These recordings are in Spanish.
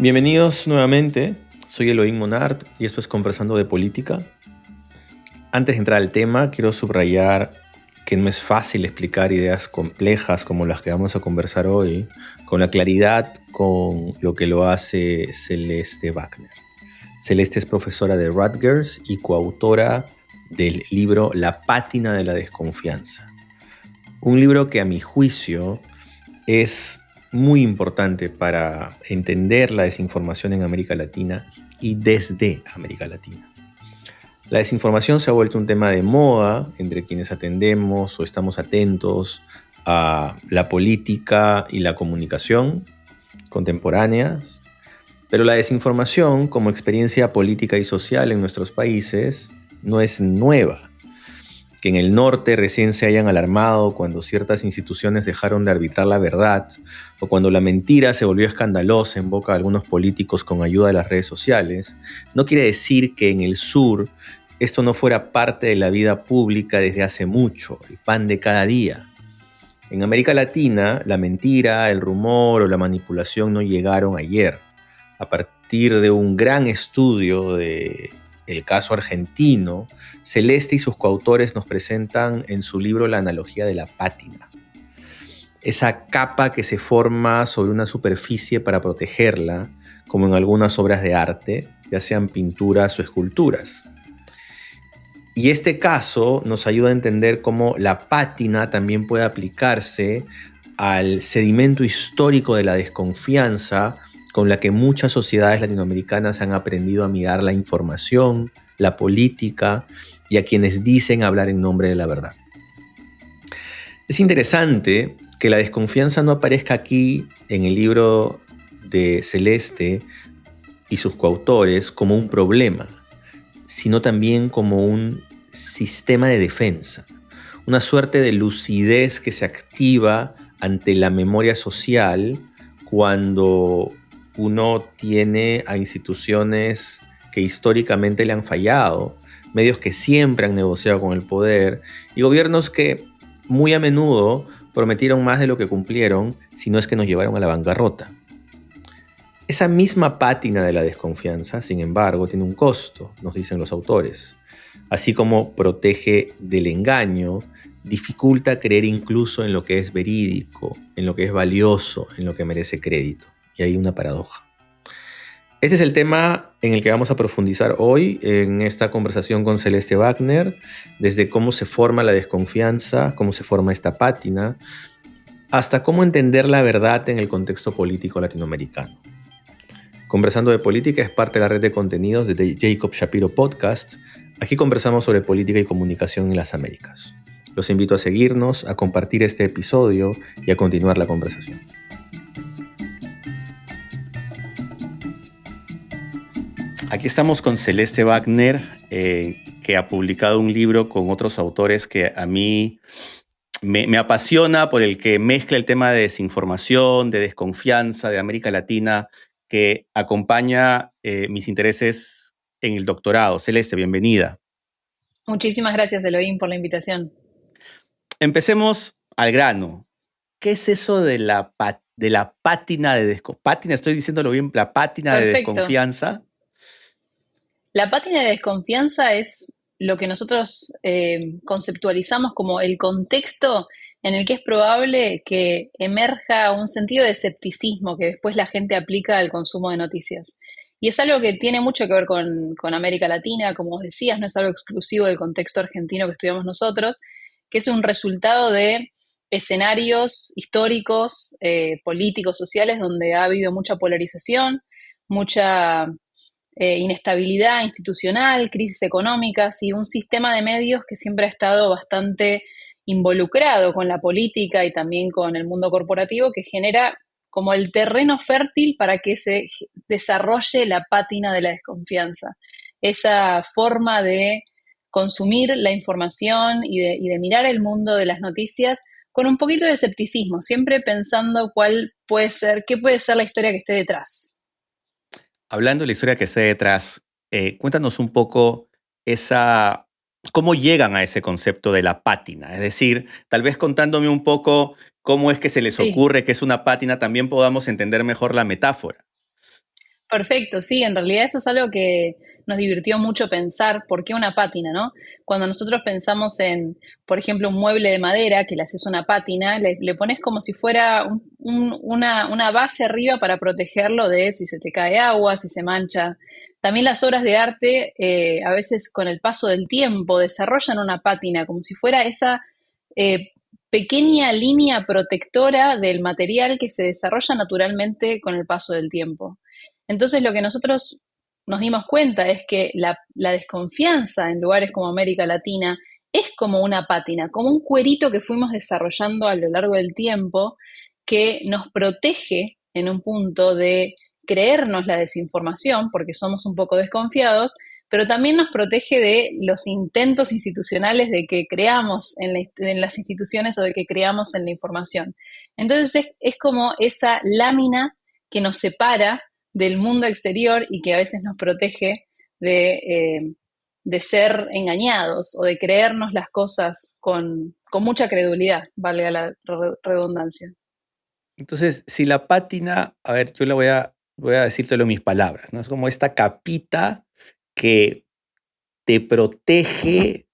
Bienvenidos nuevamente, soy Elohim Monart y esto es Conversando de Política. Antes de entrar al tema, quiero subrayar que no es fácil explicar ideas complejas como las que vamos a conversar hoy con la claridad con lo que lo hace Celeste Wagner. Celeste es profesora de Rutgers y coautora del libro La pátina de la desconfianza. Un libro que a mi juicio es muy importante para entender la desinformación en América Latina y desde América Latina. La desinformación se ha vuelto un tema de moda entre quienes atendemos o estamos atentos a la política y la comunicación contemporáneas, pero la desinformación como experiencia política y social en nuestros países no es nueva. Que en el norte recién se hayan alarmado cuando ciertas instituciones dejaron de arbitrar la verdad o cuando la mentira se volvió escandalosa en boca de algunos políticos con ayuda de las redes sociales, no quiere decir que en el sur esto no fuera parte de la vida pública desde hace mucho, el pan de cada día. En América Latina, la mentira, el rumor o la manipulación no llegaron ayer. A partir de un gran estudio de el caso argentino, Celeste y sus coautores nos presentan en su libro la analogía de la pátina. Esa capa que se forma sobre una superficie para protegerla, como en algunas obras de arte, ya sean pinturas o esculturas. Y este caso nos ayuda a entender cómo la pátina también puede aplicarse al sedimento histórico de la desconfianza con la que muchas sociedades latinoamericanas han aprendido a mirar la información, la política y a quienes dicen hablar en nombre de la verdad. Es interesante que la desconfianza no aparezca aquí en el libro de Celeste y sus coautores como un problema, sino también como un sistema de defensa, una suerte de lucidez que se activa ante la memoria social cuando uno tiene a instituciones que históricamente le han fallado, medios que siempre han negociado con el poder y gobiernos que muy a menudo prometieron más de lo que cumplieron, si no es que nos llevaron a la bancarrota. Esa misma pátina de la desconfianza, sin embargo, tiene un costo, nos dicen los autores. Así como protege del engaño, dificulta creer incluso en lo que es verídico, en lo que es valioso, en lo que merece crédito. Y hay una paradoja. Este es el tema en el que vamos a profundizar hoy en esta conversación con Celeste Wagner, desde cómo se forma la desconfianza, cómo se forma esta pátina, hasta cómo entender la verdad en el contexto político latinoamericano. Conversando de Política es parte de la red de contenidos de Jacob Shapiro Podcast. Aquí conversamos sobre política y comunicación en las Américas. Los invito a seguirnos, a compartir este episodio y a continuar la conversación. Aquí estamos con Celeste Wagner, que ha publicado un libro con otros autores que a mí me apasiona, por el que mezcla el tema de desinformación, de desconfianza, de América Latina, que acompaña mis intereses en el doctorado. Celeste, bienvenida. Muchísimas gracias, Elohim, por la invitación. Empecemos al grano. ¿Qué es eso de la pátina de desconfianza? Pátina, estoy diciéndolo bien, la pátina de desconfianza. La pátina de desconfianza es lo que nosotros conceptualizamos como el contexto en el que es probable que emerja un sentido de escepticismo que después la gente aplica al consumo de noticias. Y es algo que tiene mucho que ver con América Latina, como vos decías, no es algo exclusivo del contexto argentino que estudiamos nosotros, que es un resultado de escenarios históricos, políticos, sociales, donde ha habido mucha polarización, mucha inestabilidad institucional, crisis económicas y un sistema de medios que siempre ha estado bastante involucrado con la política y también con el mundo corporativo, que genera como el terreno fértil para que se desarrolle la pátina de la desconfianza. Esa forma de consumir la información y de mirar el mundo de las noticias con un poquito de escepticismo, siempre pensando qué puede ser la historia que esté detrás. Hablando de la historia que está detrás, cuéntanos un poco cómo llegan a ese concepto de la pátina. Es decir, tal vez contándome un poco cómo es que se les ocurre que es una pátina, también podamos entender mejor la metáfora. Perfecto, sí, en realidad eso es algo que nos divirtió mucho pensar, ¿por qué una pátina, no? Cuando nosotros pensamos en, por ejemplo, un mueble de madera, que le haces una pátina, le pones como si fuera una base arriba para protegerlo de si se te cae agua, si se mancha. También las obras de arte, a veces con el paso del tiempo, desarrollan una pátina, como si fuera esa eh, pequeña línea protectora del material que se desarrolla naturalmente con el paso del tiempo. Entonces lo que nosotros nos dimos cuenta es que la desconfianza en lugares como América Latina es como una pátina, como un cuerito que fuimos desarrollando a lo largo del tiempo que nos protege en un punto de creernos la desinformación, porque somos un poco desconfiados, pero también nos protege de los intentos institucionales de que creamos en las instituciones o de que creamos en la información. Entonces es como esa lámina que nos separa del mundo exterior y que a veces nos protege de ser engañados o de creernos las cosas con mucha credulidad, valga la redundancia. Entonces, si la pátina, a ver, yo voy a decírtelo en mis palabras, ¿no? Es como esta capita que te protege,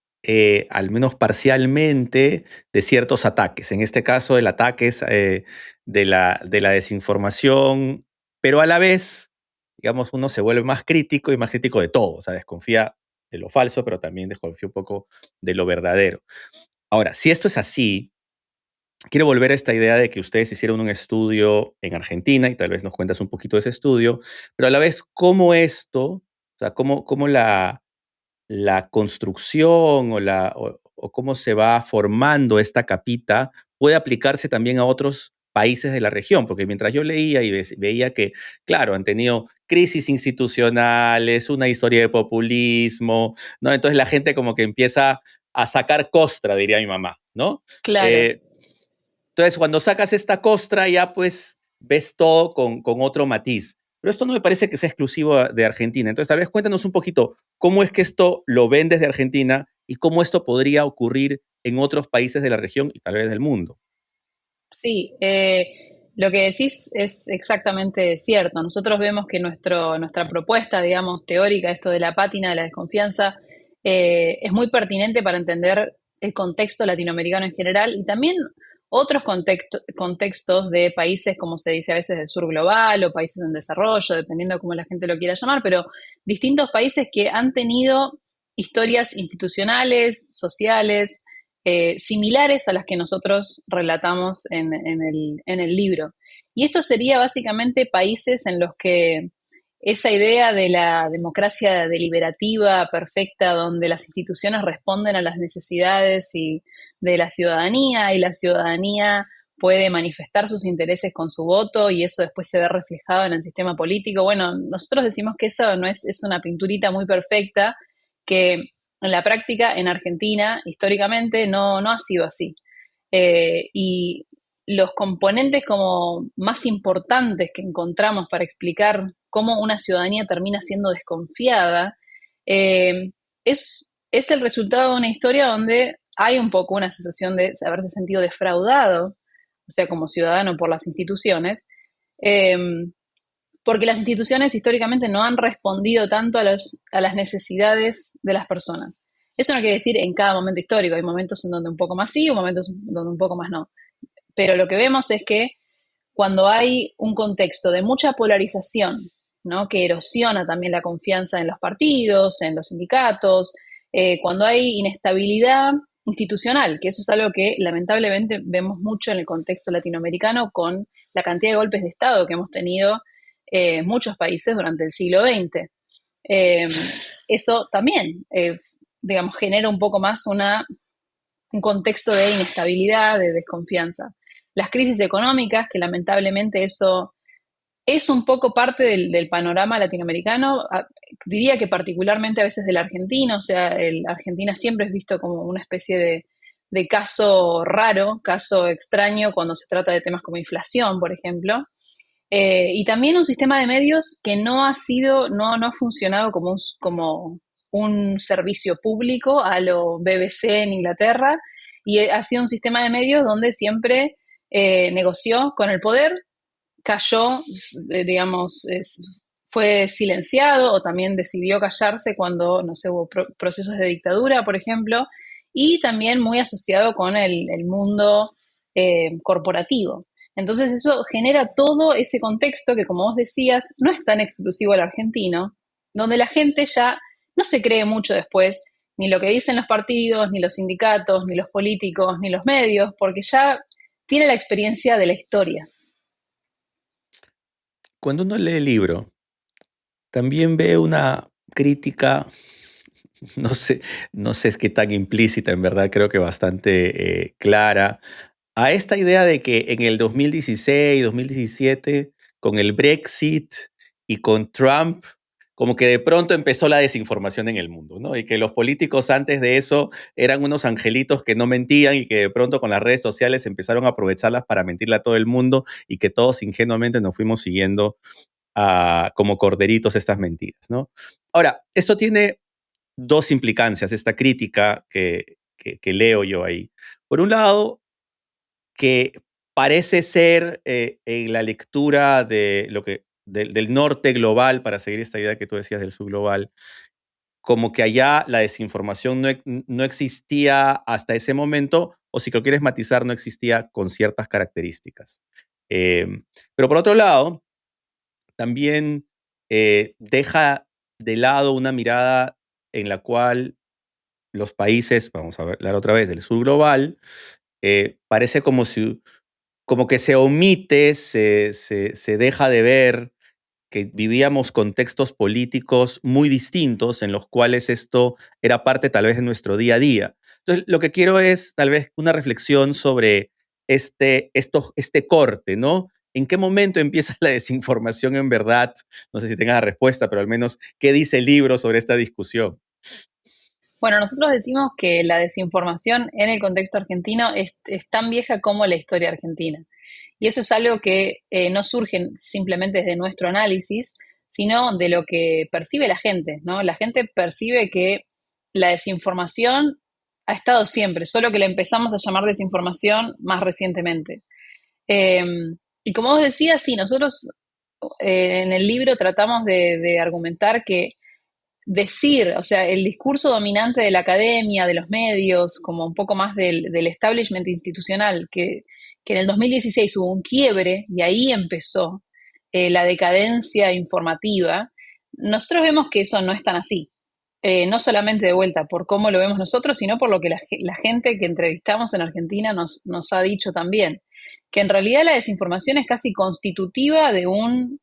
al menos parcialmente, de ciertos ataques. En este caso, el ataque es de la desinformación, pero a la vez, digamos, uno se vuelve más crítico de todo. O sea, desconfía de lo falso, pero también desconfía un poco de lo verdadero. Ahora, si esto es así, quiero volver a esta idea de que ustedes hicieron un estudio en Argentina y tal vez nos cuentas un poquito de ese estudio, pero a la vez, cómo esto, o sea, cómo la construcción o cómo se va formando esta capita puede aplicarse también a otros países de la región, porque mientras yo leía y veía que, claro, han tenido crisis institucionales, una historia de populismo, ¿no? Entonces la gente como que empieza a sacar costra, diría mi mamá, ¿no? Claro. Eh, entonces, cuando sacas esta costra, ya pues ves todo con otro matiz. Pero esto no me parece que sea exclusivo de Argentina. Entonces, tal vez cuéntanos un poquito cómo es que esto lo ven desde Argentina y cómo esto podría ocurrir en otros países de la región y tal vez del mundo. Sí, lo que decís es exactamente cierto. Nosotros vemos que nuestra propuesta, digamos, teórica, esto de la pátina, de la desconfianza, es muy pertinente para entender el contexto latinoamericano en general y también otros contextos de países, como se dice a veces, del sur global o países en desarrollo, dependiendo de cómo la gente lo quiera llamar, pero distintos países que han tenido historias institucionales, sociales, similares a las que nosotros relatamos en el libro. Y esto sería básicamente países en los que esa idea de la democracia deliberativa perfecta, donde las instituciones responden a las necesidades de la ciudadanía y la ciudadanía puede manifestar sus intereses con su voto y eso después se ve reflejado en el sistema político. Bueno, nosotros decimos que eso no es una pinturita muy perfecta, que en la práctica en Argentina históricamente no ha sido así. Y los componentes como más importantes que encontramos para explicar cómo una ciudadanía termina siendo desconfiada, es el resultado de una historia donde hay un poco una sensación de haberse sentido defraudado, o sea, como ciudadano por las instituciones, eh, porque las instituciones históricamente no han respondido tanto a las necesidades de las personas. Eso no quiere decir en cada momento histórico, hay momentos en donde un poco más sí, o momentos donde un poco más no. Pero lo que vemos es que cuando hay un contexto de mucha polarización, ¿no? Que erosiona también la confianza en los partidos, en los sindicatos, cuando hay inestabilidad institucional, que eso es algo que lamentablemente vemos mucho en el contexto latinoamericano con la cantidad de golpes de Estado que hemos tenido muchos países durante el siglo XX. Eh, Eso también, digamos, genera un poco más un contexto de inestabilidad, de desconfianza. Las crisis económicas, que lamentablemente eso es un poco parte del panorama latinoamericano, diría que particularmente a veces del argentino, o sea, Argentina siempre es visto como una especie de caso raro, caso extraño cuando se trata de temas como inflación, por ejemplo. Y también un sistema de medios que no ha funcionado como un servicio público a lo BBC en Inglaterra, y ha sido un sistema de medios donde siempre negoció con el poder, cayó, digamos, fue silenciado o también decidió callarse cuando, no sé, hubo procesos de dictadura, por ejemplo, y también muy asociado con el mundo corporativo. Entonces eso genera todo ese contexto que, como vos decías, no es tan exclusivo al argentino, donde la gente ya no se cree mucho después ni lo que dicen los partidos, ni los sindicatos, ni los políticos, ni los medios, porque ya tiene la experiencia de la historia. Cuando uno lee el libro, también ve una crítica, no sé, no sé es qué tan implícita, en verdad creo que bastante clara, a esta idea de que en el 2016, 2017, con el Brexit y con Trump, como que de pronto empezó la desinformación en el mundo, ¿no? Y que los políticos antes de eso eran unos angelitos que no mentían y que de pronto con las redes sociales empezaron a aprovecharlas para mentirle a todo el mundo y que todos ingenuamente nos fuimos siguiendo como corderitos estas mentiras, ¿no? Ahora, esto tiene dos implicancias, esta crítica que leo yo ahí. Por un lado, que parece ser en la lectura de del norte global, para seguir esta idea que tú decías del sur global, como que allá la desinformación no existía hasta ese momento, o si lo quieres matizar, no existía con ciertas características. Pero por otro lado, también deja de lado una mirada en la cual los países, vamos a hablar otra vez del sur global, parece como que se omite, se deja de ver que vivíamos contextos políticos muy distintos en los cuales esto era parte tal vez de nuestro día a día. Entonces, lo que quiero es tal vez una reflexión sobre este corte, ¿no? ¿En qué momento empieza la desinformación en verdad? No sé si tengas la respuesta, pero al menos, ¿qué dice el libro sobre esta discusión? Bueno, nosotros decimos que la desinformación en el contexto argentino es tan vieja como la historia argentina. Y eso es algo que no surge simplemente desde nuestro análisis, sino de lo que percibe la gente, ¿no? La gente percibe que la desinformación ha estado siempre, solo que la empezamos a llamar desinformación más recientemente. Eh, y como vos decías, sí, nosotros en el libro tratamos de argumentar que decir, o sea, el discurso dominante de la academia, de los medios, como un poco más del establishment institucional, que en el 2016 hubo un quiebre y ahí empezó la decadencia informativa, nosotros vemos que eso no es tan así. No solamente de vuelta por cómo lo vemos nosotros, sino por lo que la gente que entrevistamos en Argentina nos ha dicho también, que en realidad la desinformación es casi constitutiva de un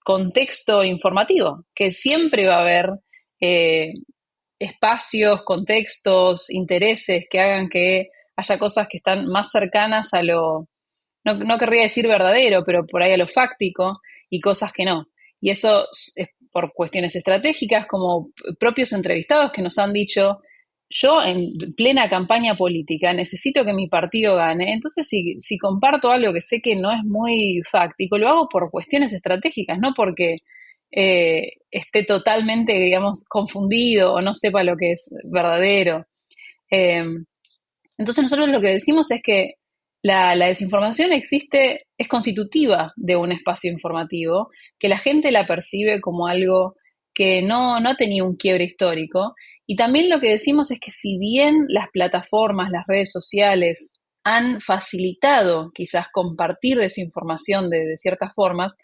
contexto informativo, que siempre va a haber eh, espacios, contextos, intereses que hagan que haya cosas que están más cercanas a lo, no querría decir verdadero, pero por ahí a lo fáctico, y cosas que no. Y eso es por cuestiones estratégicas, como propios entrevistados que nos han dicho, yo en plena campaña política necesito que mi partido gane, entonces si comparto algo que sé que no es muy fáctico, lo hago por cuestiones estratégicas, no porque esté totalmente, digamos, confundido o no sepa lo que es verdadero. Eh, entonces nosotros lo que decimos es que la desinformación existe, es constitutiva de un espacio informativo, que la gente la percibe como algo que no ha tenido un quiebre histórico. Y también lo que decimos es que si bien las plataformas, las redes sociales han facilitado quizás compartir desinformación de ciertas formas,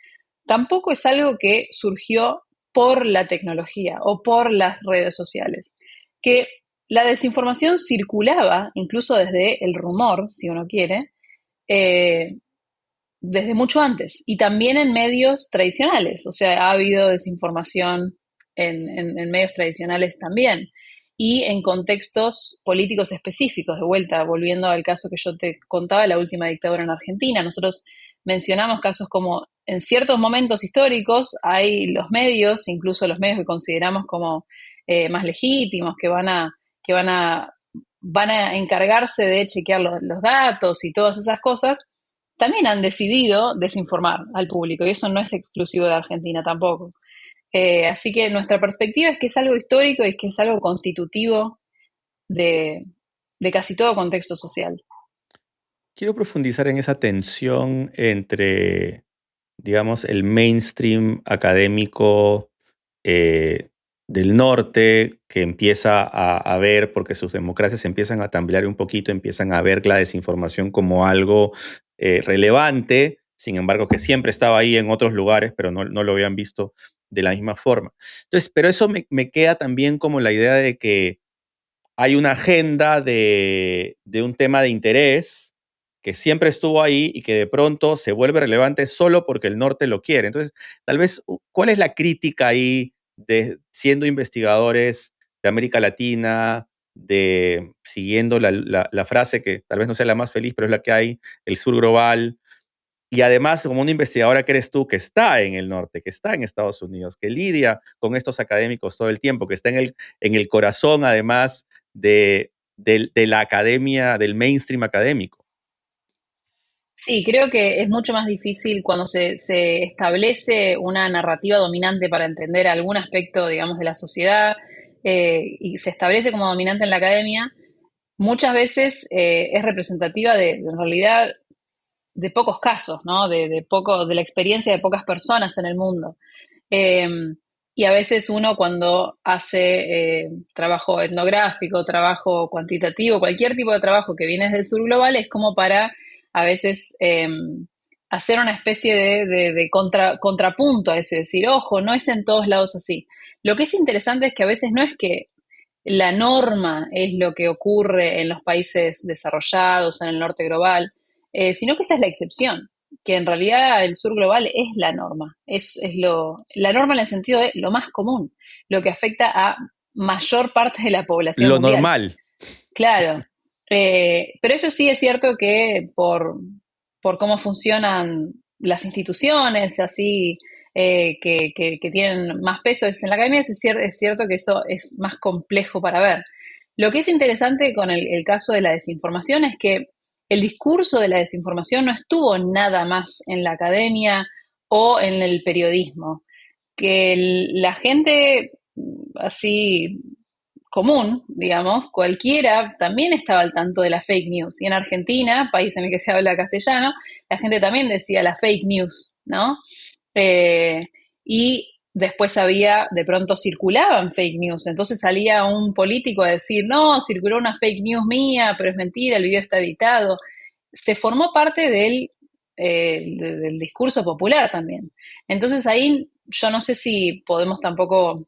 tampoco es algo que surgió por la tecnología o por las redes sociales. Que la desinformación circulaba, incluso desde el rumor, si uno quiere, eh, desde mucho antes y también en medios tradicionales. O sea, ha habido desinformación en medios tradicionales también y en contextos políticos específicos. De vuelta, volviendo al caso que yo te contaba, la última dictadura en Argentina, nosotros mencionamos casos como en ciertos momentos históricos hay los medios, incluso los medios que consideramos como más legítimos, van a encargarse de chequear los datos y todas esas cosas, también han decidido desinformar al público y eso no es exclusivo de Argentina tampoco. Así que nuestra perspectiva es que es algo histórico y que es algo constitutivo de, de casi todo contexto social. Quiero profundizar en esa tensión entre digamos, el mainstream académico del norte que empieza a ver, porque sus democracias empiezan a tambalear un poquito, empiezan a ver la desinformación como algo relevante, sin embargo, que siempre estaba ahí en otros lugares, pero no lo habían visto de la misma forma. Entonces, pero eso me queda también como la idea de que hay una agenda de un tema de interés que siempre estuvo ahí y que de pronto se vuelve relevante solo porque el norte lo quiere. Entonces, tal vez, ¿cuál es la crítica ahí de siendo investigadores de América Latina, de siguiendo la frase que tal vez no sea la más feliz, pero es la que hay, el sur global? Y además, como una investigadora que eres tú, que está en el norte, que está en Estados Unidos, que lidia con estos académicos todo el tiempo, que está en el corazón, además, de la academia, del mainstream académico. Sí, creo que es mucho más difícil cuando se establece una narrativa dominante para entender algún aspecto, digamos, de la sociedad y se establece como dominante en la academia. Muchas veces es representativa en realidad, de pocos casos, ¿no? De la experiencia de pocas personas en el mundo. Eh, y a veces uno cuando hace trabajo etnográfico, trabajo cuantitativo, cualquier tipo de trabajo que viene desde el sur global, es como para a veces hacer una especie de contrapunto a eso y decir, ojo, no es en todos lados así. Lo que es interesante es que a veces no es que la norma es lo que ocurre en los países desarrollados, en el norte global, sino que esa es la excepción, que en realidad el sur global es la norma, la norma en el sentido de lo más común, lo que afecta a mayor parte de la población Lo mundial. normal. Claro, pero eso sí es cierto que por cómo funcionan las instituciones, así que tienen más peso es en la academia, eso es cierto que eso es más complejo para ver. Lo que es interesante con el caso de la desinformación es que el discurso de la desinformación no estuvo nada más en la academia o en el periodismo, que la gente así común, digamos, cualquiera también estaba al tanto de la fake news. Y en Argentina, país en el que se habla castellano, la gente también decía la fake news, ¿no? Eh, y después había, de pronto circulaban fake news. Entonces salía un político a decir, no, circuló una fake news mía, pero es mentira, el video está editado. Se formó parte del discurso popular también. Entonces ahí yo no sé si podemos tampoco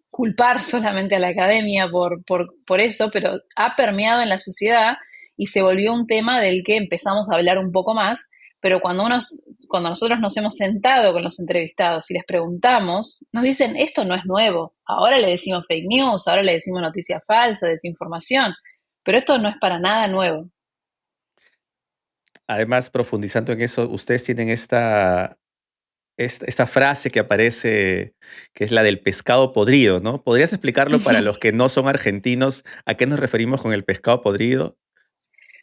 culpar solamente a la academia por eso, pero ha permeado en la sociedad y se volvió un tema del que empezamos a hablar un poco más, pero cuando nosotros nos hemos sentado con los entrevistados y les preguntamos, nos dicen, esto no es nuevo, ahora le decimos fake news, ahora le decimos noticia falsa, desinformación, pero esto no es para nada nuevo. Además, profundizando en eso, ustedes tienen esta frase que aparece, que es la del pescado podrido, ¿no? ¿Podrías explicarlo para los que no son argentinos a qué nos referimos con el pescado podrido?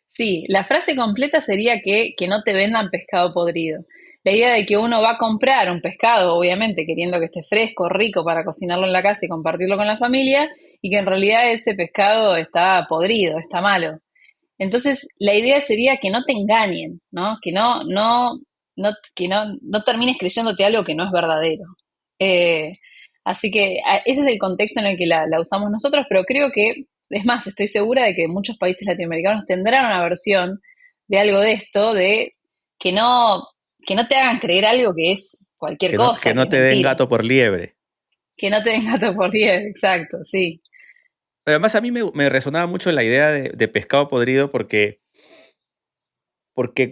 Sí, la frase completa sería que no te vendan pescado podrido. La idea de que uno va a comprar un pescado, obviamente queriendo que esté fresco, rico para cocinarlo en la casa y compartirlo con la familia, y que en realidad ese pescado está podrido, está malo. Entonces, la idea sería que no te engañen, ¿no? Que no termines creyéndote algo que no es verdadero. Eh, Así que ese es el contexto en el que la usamos nosotros, pero creo que, es más, estoy segura de que muchos países latinoamericanos tendrán una versión de algo de esto, de que no, que no te hagan creer algo que es cualquier Que cosa, que no es te den mentira. gato por liebre. Que no te den gato por liebre, exacto, sí. Pero además a mí me resonaba mucho la idea de pescado podrido porque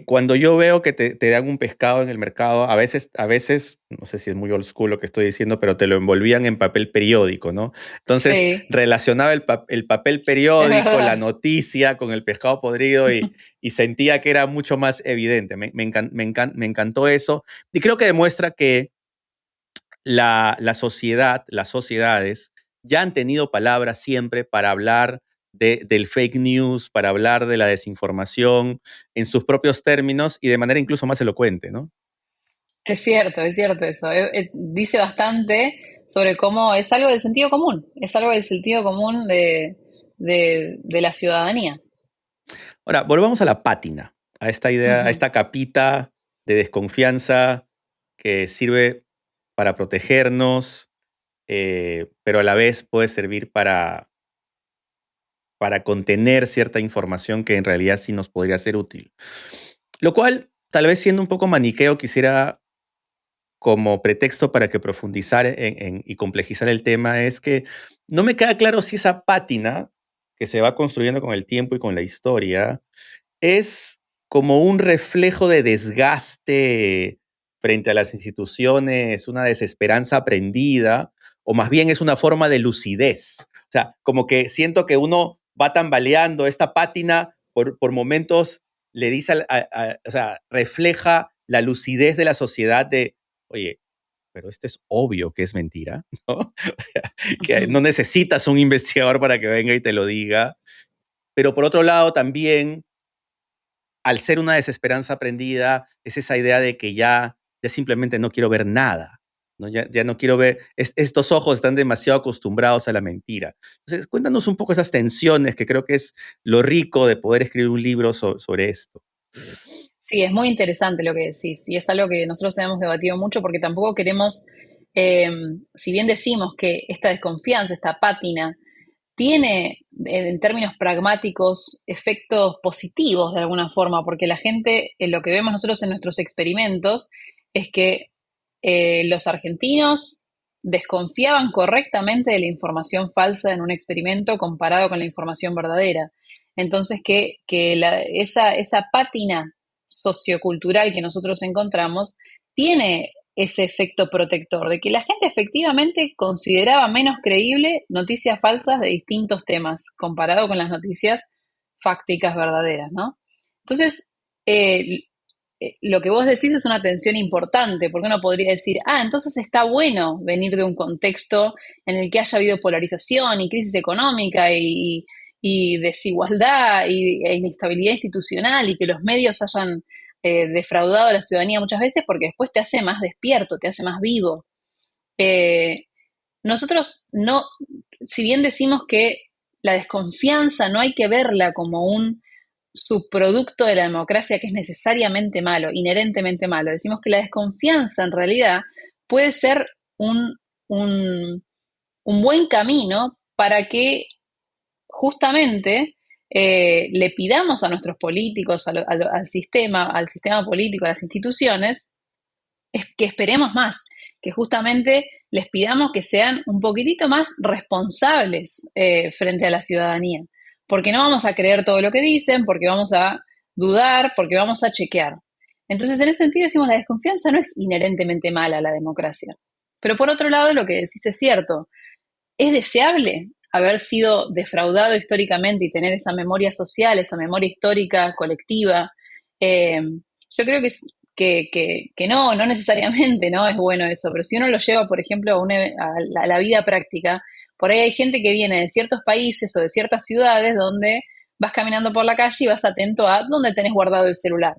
cuando yo veo que te dan un pescado en el mercado, a veces, no sé si es muy old school lo que estoy diciendo, pero te lo envolvían en papel periódico, ¿no? Entonces Sí, relacionaba el papel es periódico, la verdad. noticia con el pescado podrido y sentía que era mucho más evidente. Me encantó eso. Y creo que demuestra que la sociedad, las sociedades, ya han tenido palabras siempre para hablar del fake news, para hablar de la desinformación en sus propios términos y de manera incluso más elocuente, ¿no? Es cierto eso. Dice bastante sobre cómo es algo del sentido común, es algo del sentido común de la ciudadanía. Ahora, volvamos a la pátina, a esta idea, a Ujú. esta capita de desconfianza que sirve para protegernos, pero a la vez puede servir para contener cierta información que en realidad sí nos podría ser útil. Lo cual, tal vez siendo un poco maniqueo, quisiera como pretexto para que profundizar y complejizar el tema es que no me queda claro si esa pátina que se va construyendo con el tiempo y con la historia es como un reflejo de desgaste frente a las instituciones, una desesperanza aprendida, o más bien es una forma de lucidez. O sea, como que siento que uno va tambaleando esta pátina por momentos, le dice, o sea, refleja la lucidez de la sociedad de, oye, pero esto es obvio que es mentira, ¿no? O sea, que no necesitas un investigador para que venga y te lo diga. Pero por otro lado, también, al ser una desesperanza aprendida, es esa idea de que ya simplemente no quiero ver nada, ¿no? Ya no quiero ver, estos ojos están demasiado acostumbrados a la mentira. Entonces, cuéntanos un poco esas tensiones, que creo que es lo rico de poder escribir un libro sobre esto. Sí, es muy interesante lo que decís y es algo que nosotros hemos debatido mucho porque tampoco queremos, eh, si bien decimos que esta desconfianza, esta pátina, tiene en términos pragmáticos efectos positivos de alguna forma, porque la gente, lo que vemos nosotros en nuestros experimentos es que los argentinos desconfiaban correctamente de la información falsa en un experimento comparado con la información verdadera. Entonces, esa pátina sociocultural que nosotros encontramos tiene ese efecto protector, de que la gente efectivamente consideraba menos creíble noticias falsas de distintos temas, comparado con las noticias fácticas verdaderas, ¿no? Entonces, lo que vos decís es una tensión importante, porque uno podría decir, entonces está bueno venir de un contexto en el que haya habido polarización y crisis económica y desigualdad e inestabilidad institucional y que los medios hayan defraudado a la ciudadanía muchas veces porque después te hace más despierto, te hace más vivo. Eh, Nosotros no, si bien decimos que la desconfianza no hay que verla como un subproducto de la democracia que es necesariamente malo, inherentemente malo, decimos que la desconfianza en realidad puede ser un, un buen camino para que justamente le pidamos a nuestros políticos, al sistema político, a las instituciones, es que esperemos más, que justamente les pidamos que sean un poquitito más responsables frente a la ciudadanía, porque no vamos a creer todo lo que dicen, porque vamos a dudar, porque vamos a chequear. Entonces, en ese sentido, decimos, la desconfianza no es inherentemente mala a la democracia. Pero por otro lado, lo que decís es cierto. ¿Es deseable haber sido defraudado históricamente y tener esa memoria social, esa memoria histórica colectiva? Yo creo que no, no necesariamente, ¿no? Es bueno eso, pero si uno lo lleva, por ejemplo, a la vida práctica, por ahí hay gente que viene de ciertos países o de ciertas ciudades donde vas caminando por la calle y vas atento a dónde tenés guardado el celular,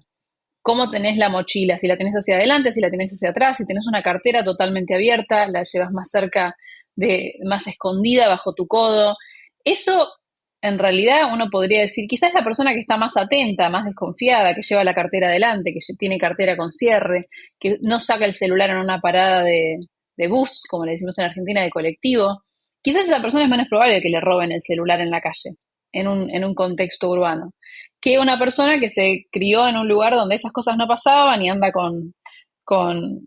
cómo tenés la mochila, si la tenés hacia adelante, si la tenés hacia atrás, si tenés una cartera totalmente abierta, la llevas más cerca más escondida bajo tu codo. Eso, en realidad, uno podría decir, quizás la persona que está más atenta, más desconfiada, que lleva la cartera adelante, que tiene cartera con cierre, que no saca el celular en una parada de bus, como le decimos en Argentina, de colectivo, quizás esa persona es menos probable que le roben el celular en la calle, en un contexto urbano, que una persona que se crió en un lugar donde esas cosas no pasaban y anda con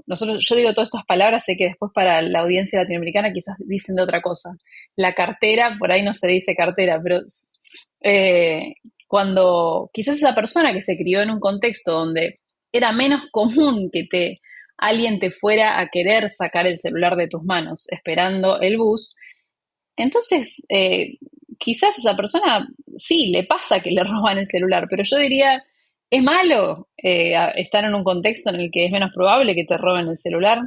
nosotros, yo digo todas estas palabras, sé que después para la audiencia latinoamericana quizás dicen de otra cosa. La cartera, por ahí no se dice cartera, pero cuando quizás esa persona que se crió en un contexto donde era menos común que alguien te fuera a querer sacar el celular de tus manos esperando el bus, entonces quizás esa persona sí le pasa que le roban el celular, pero yo diría, ¿es malo estar en un contexto en el que es menos probable que te roben el celular?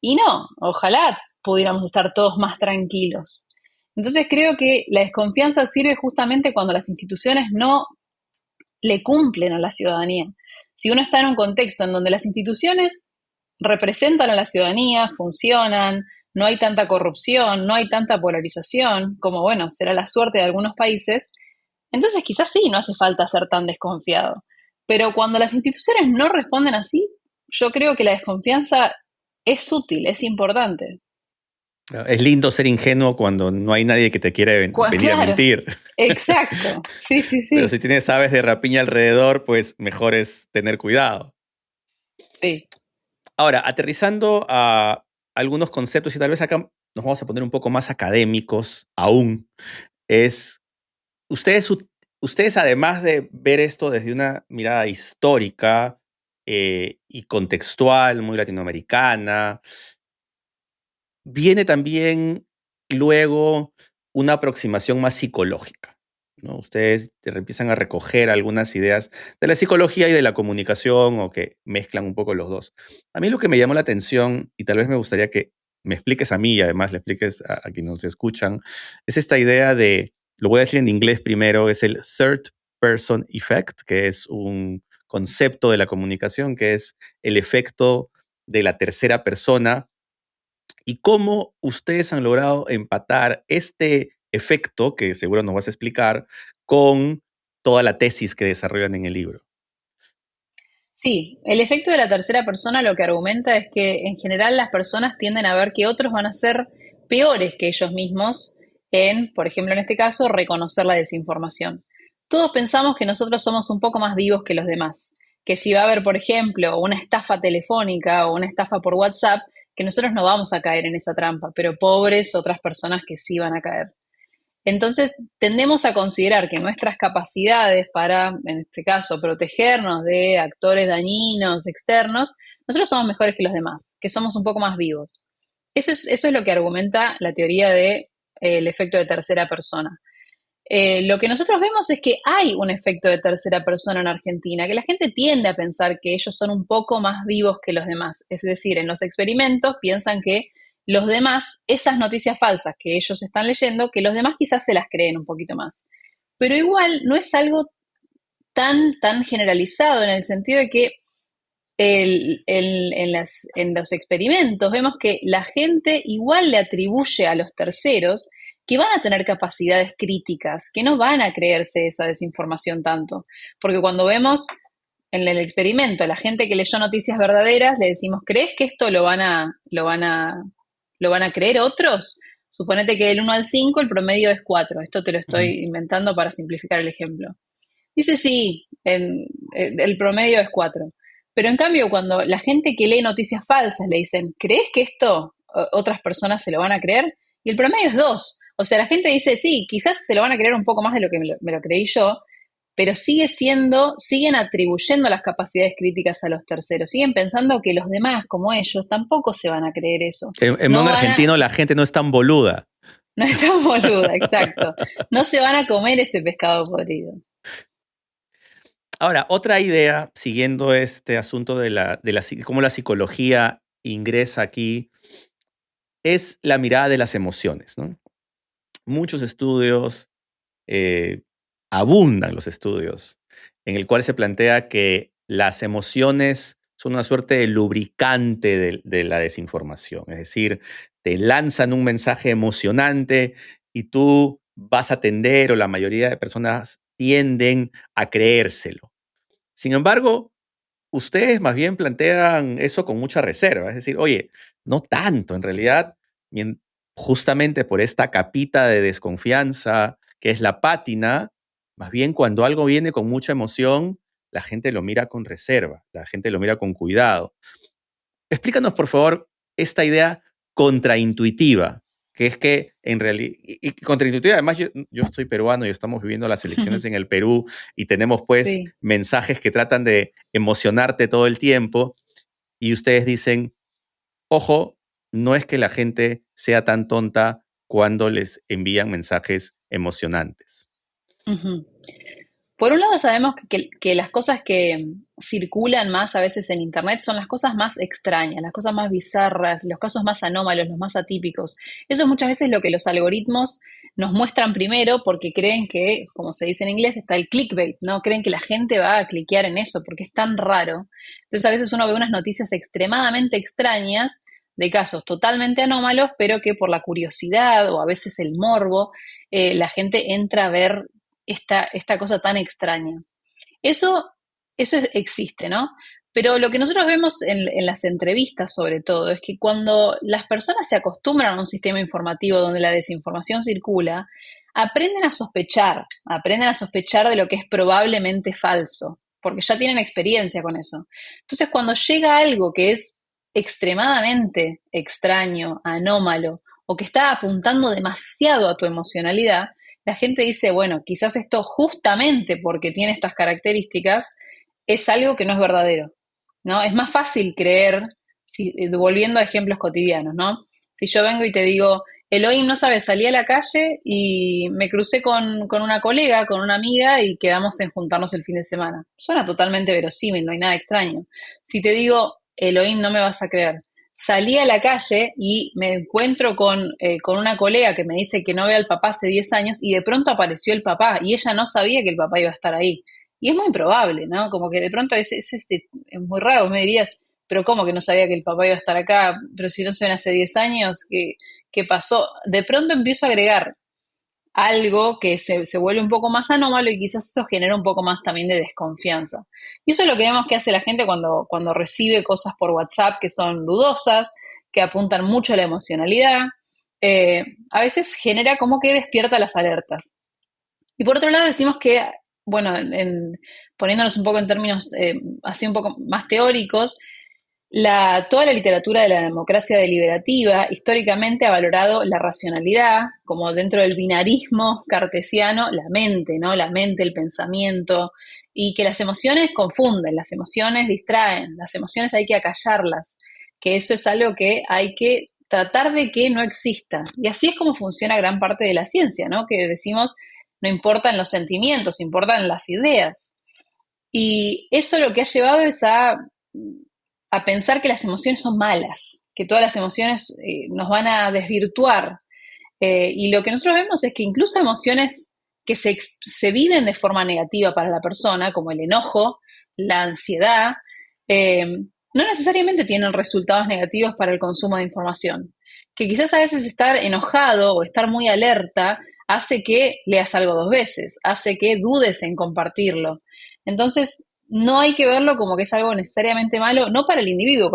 Y no, ojalá pudiéramos estar todos más tranquilos. Entonces creo que la desconfianza sirve justamente cuando las instituciones no le cumplen a la ciudadanía. Si uno está en un contexto en donde las instituciones representan a la ciudadanía, funcionan, no hay tanta corrupción, no hay tanta polarización, como bueno, será la suerte de algunos países, entonces quizás sí, no hace falta ser tan desconfiado. Pero cuando las instituciones no responden así, yo creo que la desconfianza es útil, es importante. Es lindo ser ingenuo cuando no hay nadie que te quiere venir a Claro, mentir. exacto. Sí, sí, Pero sí. si tienes aves de rapiña alrededor, pues mejor es tener cuidado. Sí. Ahora, aterrizando a algunos conceptos, y tal vez acá nos vamos a poner un poco más académicos aún, es ustedes, ustedes además de ver esto desde una mirada histórica y contextual, muy latinoamericana, viene también luego una aproximación más psicológica, ¿no? Ustedes empiezan a recoger algunas ideas de la psicología y de la comunicación o que mezclan un poco los dos. A mí lo que me llamó la atención, y tal vez me gustaría que me expliques a mí y además le expliques a quienes nos escuchan, es esta idea de, lo voy a decir en inglés primero, es el third person effect, que es un concepto de la comunicación, que es el efecto de la tercera persona y cómo ustedes han logrado empatar este efecto, que seguro nos vas a explicar, con toda la tesis que desarrollan en el libro. Sí, el efecto de la tercera persona lo que argumenta es que en general las personas tienden a ver que otros van a ser peores que ellos mismos en, por ejemplo, en este caso, reconocer la desinformación. Todos pensamos que nosotros somos un poco más vivos que los demás, que si va a haber, por ejemplo, una estafa telefónica o una estafa por WhatsApp, que nosotros no vamos a caer en esa trampa, pero pobres otras personas que sí van a caer. Entonces, tendemos a considerar que nuestras capacidades para, en este caso, protegernos de actores dañinos externos, nosotros somos mejores que los demás, que somos un poco más vivos. Eso es lo que argumenta la teoría del efecto de tercera persona. Lo que nosotros vemos es que hay un efecto de tercera persona en Argentina, que la gente tiende a pensar que ellos son un poco más vivos que los demás. Es decir, en los experimentos piensan que los demás, esas noticias falsas que ellos están leyendo, que los demás quizás se las creen un poquito más. Pero igual no es algo tan generalizado en el sentido de que en los experimentos vemos que la gente igual le atribuye a los terceros que van a tener capacidades críticas, que no van a creerse esa desinformación tanto. Porque cuando vemos en el experimento a la gente que leyó noticias verdaderas, le decimos, ¿crees que esto lo van a creer otros? Suponete que del 1 al 5 el promedio es 4. Esto te lo Ujú. estoy inventando para simplificar el ejemplo. Dice sí, el promedio es 4. Pero en cambio, cuando la gente que lee noticias falsas le dicen, ¿crees que esto otras personas se lo van a creer? Y el promedio es 2. O sea, la gente dice, sí, quizás se lo van a creer un poco más de lo que me lo creí yo, pero siguen atribuyendo las capacidades críticas a los terceros. Siguen pensando que los demás, como ellos, tampoco se van a creer eso. En No buen van a, argentino la gente no es tan boluda. no están boluda, exacto. No se van a comer ese pescado podrido. Ahora, otra idea, siguiendo este asunto de cómo la psicología ingresa aquí, es la mirada de las emociones, ¿no? Muchos estudios, eh, abundan los estudios, en el cual se plantea que las emociones son una suerte de lubricante de la desinformación. Es decir, te lanzan un mensaje emocionante y tú vas a atender, o la mayoría de personas tienden a creérselo. Sin embargo, ustedes más bien plantean eso con mucha reserva, es decir, oye, no tanto, en realidad, mien- justamente por esta capita de desconfianza que es la pátina, más bien cuando algo viene con mucha emoción, la gente lo mira con reserva, la gente lo mira con cuidado. Explícanos, por favor, esta idea contraintuitiva, que es que en realidad, y contraintuitiva, además yo soy peruano y estamos viviendo las elecciones en el Perú y tenemos pues Sí. mensajes que tratan de emocionarte todo el tiempo y ustedes dicen, ojo, no es que la gente sea tan tonta cuando les envían mensajes emocionantes. Ujú. Por un lado sabemos que las cosas que circulan más a veces en Internet son las cosas más extrañas, las cosas más bizarras, los casos más anómalos, los más atípicos. Eso es muchas veces lo que los algoritmos nos muestran primero porque creen que, como se dice en inglés, está el clickbait, ¿no? Creen que la gente va a cliquear en eso porque es tan raro. Entonces a veces uno ve unas noticias extremadamente extrañas de casos totalmente anómalos, pero que por la curiosidad o a veces el morbo, la gente entra a ver esta cosa tan extraña. Eso existe, ¿no? Pero lo que nosotros vemos en las entrevistas, sobre todo, es que cuando las personas se acostumbran a un sistema informativo donde la desinformación circula, aprenden a sospechar de lo que es probablemente falso, porque ya tienen experiencia con eso. Entonces, cuando llega algo que es extremadamente extraño, anómalo, o que está apuntando demasiado a tu emocionalidad, la gente dice, bueno, quizás esto justamente porque tiene estas características es algo que no es verdadero. ¿No? Es más fácil creer, volviendo a ejemplos cotidianos, ¿no? Si yo vengo y te digo, Elohim no sabe, salí a la calle y me crucé con una colega, con una amiga y quedamos en juntarnos el fin de semana. Suena totalmente verosímil, no hay nada extraño. Si te digo, Elohim no me vas a creer, salí a la calle y me encuentro con una colega que me dice que no ve al papá hace 10 años y de pronto apareció el papá y ella no sabía que el papá iba a estar ahí. Y es muy improbable, ¿no? Como que de pronto es muy raro, me dirías, pero ¿cómo que no sabía que el papá iba a estar acá? Pero si no se ven hace 10 años, ¿qué pasó? De pronto empiezo a agregar algo que se vuelve un poco más anómalo y quizás eso genera un poco más también de desconfianza. Y eso es lo que vemos que hace la gente cuando recibe cosas por WhatsApp que son dudosas, que apuntan mucho a la emocionalidad. A veces genera como que despierta las alertas. Y por otro lado decimos que, bueno, poniéndonos un poco en términos así un poco más teóricos, toda la literatura de la democracia deliberativa históricamente ha valorado la racionalidad, como dentro del binarismo cartesiano, la mente, ¿no? La mente, el pensamiento, y que las emociones confunden, las emociones distraen, las emociones hay que acallarlas, que eso es algo que hay que tratar de que no exista. Y así es como funciona gran parte de la ciencia, ¿no? Que decimos, no importan los sentimientos, importan las ideas. Y eso lo que ha llevado es a pensar que las emociones son malas, que todas las emociones nos van a desvirtuar. Y lo que nosotros vemos es que incluso emociones que se viven de forma negativa para la persona, como el enojo, la ansiedad, eh, no necesariamente tienen resultados negativos para el consumo de información. Que quizás a veces estar enojado o estar muy alerta hace que leas algo dos veces, hace que dudes en compartirlo. Entonces, no hay que verlo como que es algo necesariamente malo, no para el individuo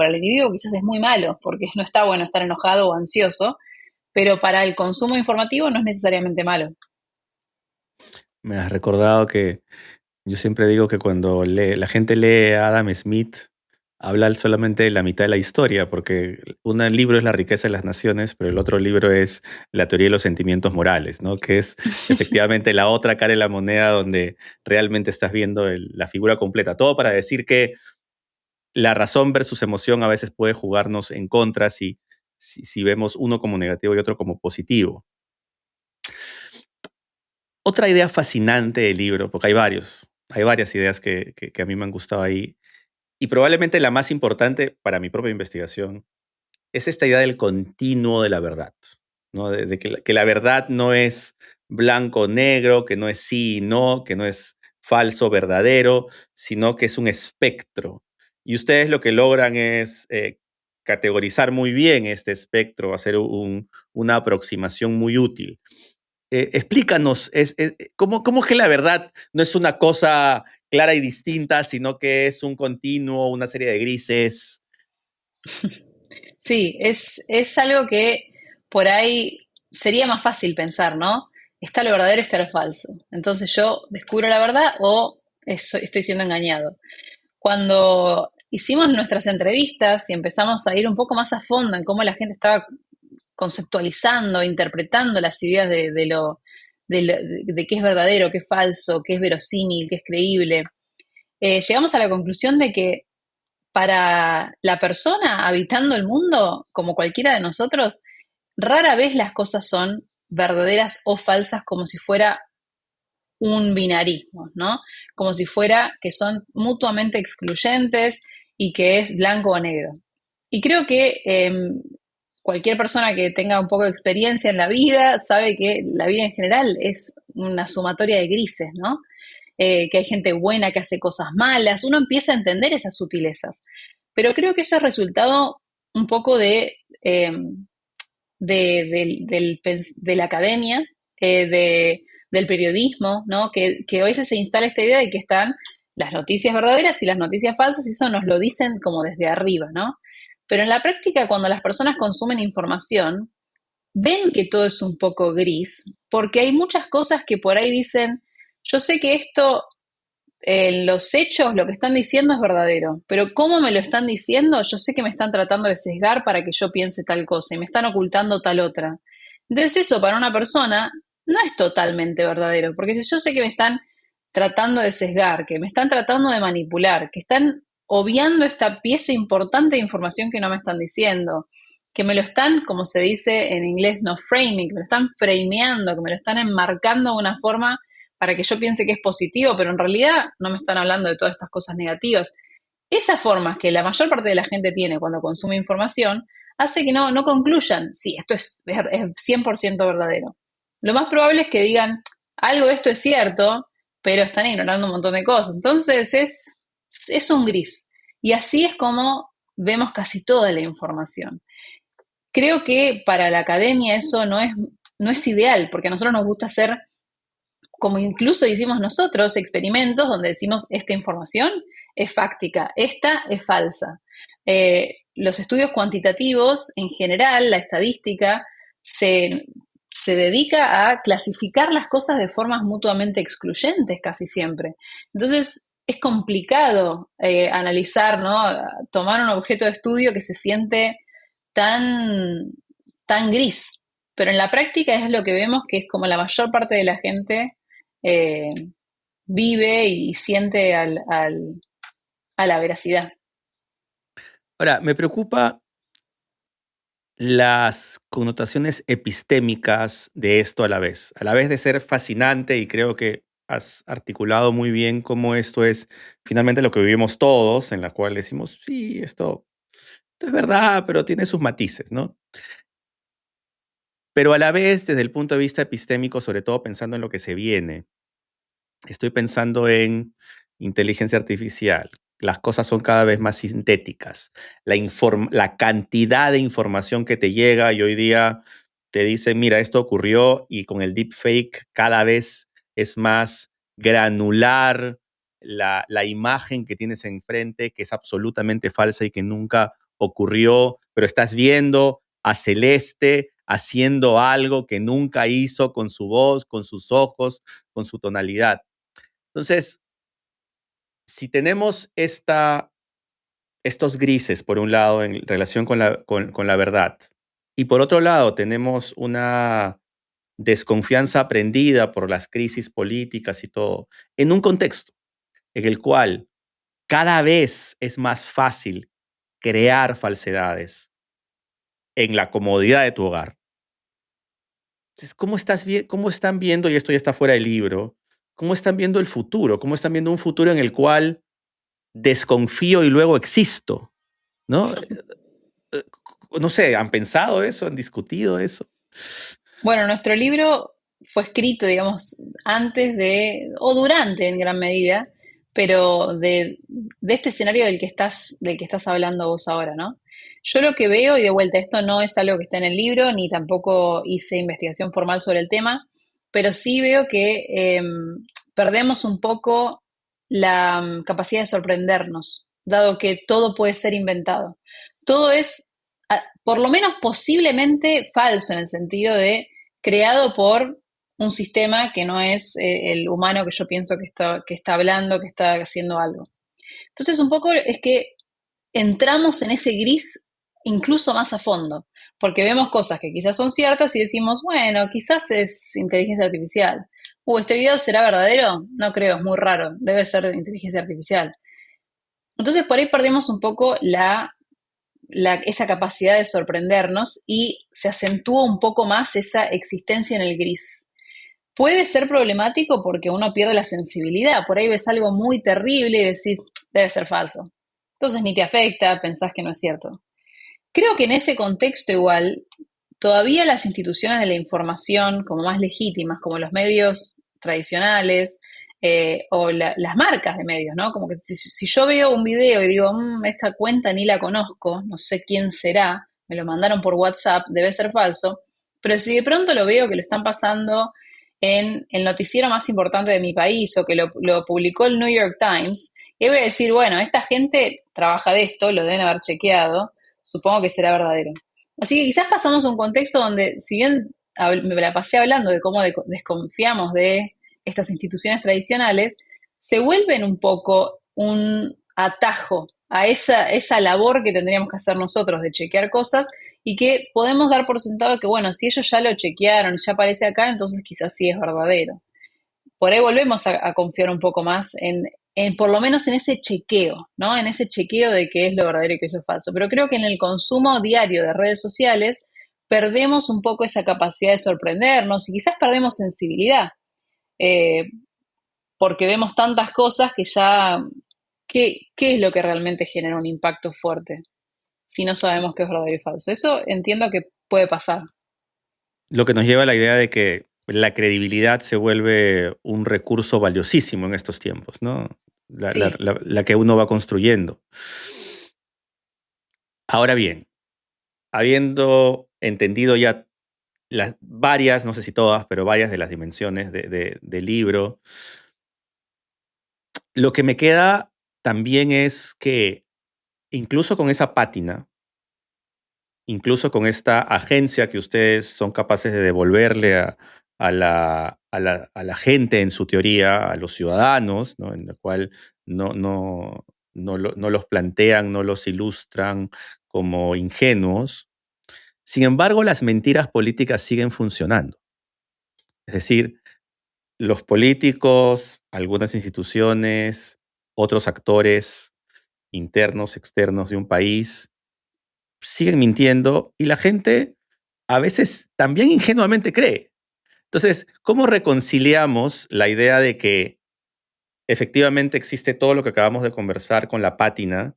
quizás es muy malo, porque no está bueno estar enojado o ansioso, pero para el consumo informativo no es necesariamente malo. Me has recordado que yo siempre digo que cuando la gente lee a Adam Smith, habla solamente de la mitad de la historia, porque un libro es La riqueza de las naciones, pero el otro libro es La teoría de los sentimientos morales, ¿no? Que es efectivamente la otra cara de la moneda donde realmente estás viendo la figura completa. Todo para decir que la razón versus emoción a veces puede jugarnos en contra si vemos uno como negativo y otro como positivo. Otra idea fascinante del libro, porque hay varias ideas que a mí me han gustado ahí, y probablemente la más importante para mi propia investigación, es esta idea del continuo de la verdad, ¿no? De que la verdad no es blanco o negro, que no es sí y no, que no es falso o verdadero, sino que es un espectro. Y ustedes lo que logran es categorizar muy bien este espectro, hacer una aproximación muy útil. Explícanos, ¿cómo es que la verdad no es una cosa clara y distinta, sino que es un continuo, una serie de grises? Sí, es algo que por ahí sería más fácil pensar, ¿no? Está lo verdadero y está lo falso. Entonces yo descubro la verdad o estoy siendo engañado. Cuando hicimos nuestras entrevistas y empezamos a ir un poco más a fondo en cómo la gente estaba conceptualizando, interpretando las ideas de qué es verdadero, qué es falso, qué es verosímil, qué es creíble, llegamos a la conclusión de que para la persona habitando el mundo, como cualquiera de nosotros, rara vez las cosas son verdaderas o falsas como si fuera un binarismo, ¿no? Como si fuera que son mutuamente excluyentes y que es blanco o negro. Y creo que cualquier persona que tenga un poco de experiencia en la vida sabe que la vida en general es una sumatoria de grises, ¿no? Que hay gente buena que hace cosas malas, uno empieza a entender esas sutilezas. Pero creo que eso es resultado un poco de la academia, del periodismo, ¿no? Que a veces se instala esta idea de que están las noticias verdaderas y las noticias falsas, y eso nos lo dicen como desde arriba, ¿no? Pero en la práctica, cuando las personas consumen información, ven que todo es un poco gris, porque hay muchas cosas que por ahí dicen, yo sé que esto, los hechos, lo que están diciendo es verdadero, pero cómo me lo están diciendo, yo sé que me están tratando de sesgar para que yo piense tal cosa y me están ocultando tal otra. Entonces eso para una persona no es totalmente verdadero, porque si yo sé que me están tratando de sesgar, que me están tratando de manipular, que están obviando esta pieza importante de información que no me están diciendo, que me lo están, como se dice en inglés, no framing, que me lo están frameando, que me lo están enmarcando de una forma para que yo piense que es positivo, pero en realidad no me están hablando de todas estas cosas negativas. Esas formas que la mayor parte de la gente tiene cuando consume información hace que no concluyan, sí, esto es 100% verdadero. Lo más probable es que digan, algo de esto es cierto, pero están ignorando un montón de cosas. Entonces es un gris. Y así es como vemos casi toda la información. Creo que para la academia eso no es ideal, porque a nosotros nos gusta hacer, como incluso hicimos nosotros, experimentos donde decimos esta información es fáctica, esta es falsa. Los estudios cuantitativos, en general, la estadística, se dedica a clasificar las cosas de formas mutuamente excluyentes casi siempre. Entonces, es complicado analizar, ¿no? Tomar un objeto de estudio que se siente tan, tan gris. Pero en la práctica es lo que vemos que es como la mayor parte de la gente eh, vive y siente a la veracidad. Ahora, me preocupa las connotaciones epistémicas de esto a la vez de ser fascinante, y creo que has articulado muy bien cómo esto es finalmente lo que vivimos todos, en la cual decimos, sí, esto es verdad, pero tiene sus matices, ¿no? Pero a la vez, desde el punto de vista epistémico, sobre todo pensando en lo que se viene, estoy pensando en inteligencia artificial. Las cosas son cada vez más sintéticas. La cantidad de información que te llega y hoy día te dicen, mira, esto ocurrió, y con el deepfake cada vez es más granular la imagen que tienes enfrente, que es absolutamente falsa y que nunca ocurrió, pero estás viendo a Celeste haciendo algo que nunca hizo con su voz, con sus ojos, con su tonalidad. Entonces, si tenemos estos grises, por un lado, en relación con la verdad, y por otro lado tenemos una desconfianza aprendida por las crisis políticas y todo, en un contexto en el cual cada vez es más fácil crear falsedades en la comodidad de tu hogar. Entonces, ¿cómo están viendo, y esto ya está fuera del libro, cómo están viendo el futuro? ¿Cómo están viendo un futuro en el cual desconfío y luego existo? ¿No? No sé, ¿han pensado eso? ¿Han discutido eso? Bueno, nuestro libro fue escrito, digamos, antes o durante en gran medida, pero de este escenario del que estás hablando vos ahora, ¿no? Yo lo que veo, y de vuelta, esto no es algo que está en el libro, ni tampoco hice investigación formal sobre el tema, pero sí veo que perdemos un poco la capacidad de sorprendernos, dado que todo puede ser inventado. Todo es, por lo menos posiblemente, falso en el sentido de creado por un sistema que no es el humano que yo pienso que está hablando, que está haciendo algo. Entonces, un poco es que entramos en ese gris incluso más a fondo, porque vemos cosas que quizás son ciertas y decimos, bueno, quizás es inteligencia artificial. ¿Este video será verdadero? No creo, es muy raro, debe ser inteligencia artificial. Entonces, por ahí perdemos un poco esa capacidad de sorprendernos y se acentúa un poco más esa existencia en el gris. Puede ser problemático porque uno pierde la sensibilidad. Por ahí ves algo muy terrible y decís, debe ser falso. Entonces ni te afecta, pensás que no es cierto. Creo que en ese contexto igual, todavía las instituciones de la información como más legítimas, como los medios tradicionales o las marcas de medios, ¿no? Como que si yo veo un video y digo, esta cuenta ni la conozco, no sé quién será, me lo mandaron por WhatsApp, debe ser falso, pero si de pronto lo veo que lo están pasando en el noticiero más importante de mi país o que lo publicó el New York Times, y voy a decir, bueno, esta gente trabaja de esto, lo deben haber chequeado, supongo que será verdadero. Así que quizás pasamos a un contexto donde, si bien me la pasé hablando de cómo desconfiamos de estas instituciones tradicionales, se vuelven un poco un atajo a esa labor que tendríamos que hacer nosotros de chequear cosas y que podemos dar por sentado que, bueno, si ellos ya lo chequearon, ya aparece acá, entonces quizás sí es verdadero. Por ahí volvemos a confiar un poco más por lo menos en ese chequeo, ¿no? En ese chequeo de qué es lo verdadero y qué es lo falso. Pero creo que en el consumo diario de redes sociales perdemos un poco esa capacidad de sorprendernos y quizás perdemos sensibilidad, eh, porque vemos tantas cosas que ya, ¿qué es lo que realmente genera un impacto fuerte si no sabemos qué es verdadero y falso? Eso entiendo que puede pasar. Lo que nos lleva a la idea de que la credibilidad se vuelve un recurso valiosísimo en estos tiempos, ¿no? Sí, La que uno va construyendo. Ahora bien, habiendo entendido ya las varias, no sé si todas, pero varias de las dimensiones del libro, lo que me queda también es que incluso con esa pátina, incluso con esta agencia que ustedes son capaces de devolverle a la gente en su teoría, a los ciudadanos, ¿no? En la cual no los plantean, no los ilustran como ingenuos. Sin embargo, las mentiras políticas siguen funcionando. Es decir, los políticos, algunas instituciones, otros actores internos, externos de un país, siguen mintiendo y la gente a veces también ingenuamente cree. Entonces, ¿cómo reconciliamos la idea de que efectivamente existe todo lo que acabamos de conversar con la pátina,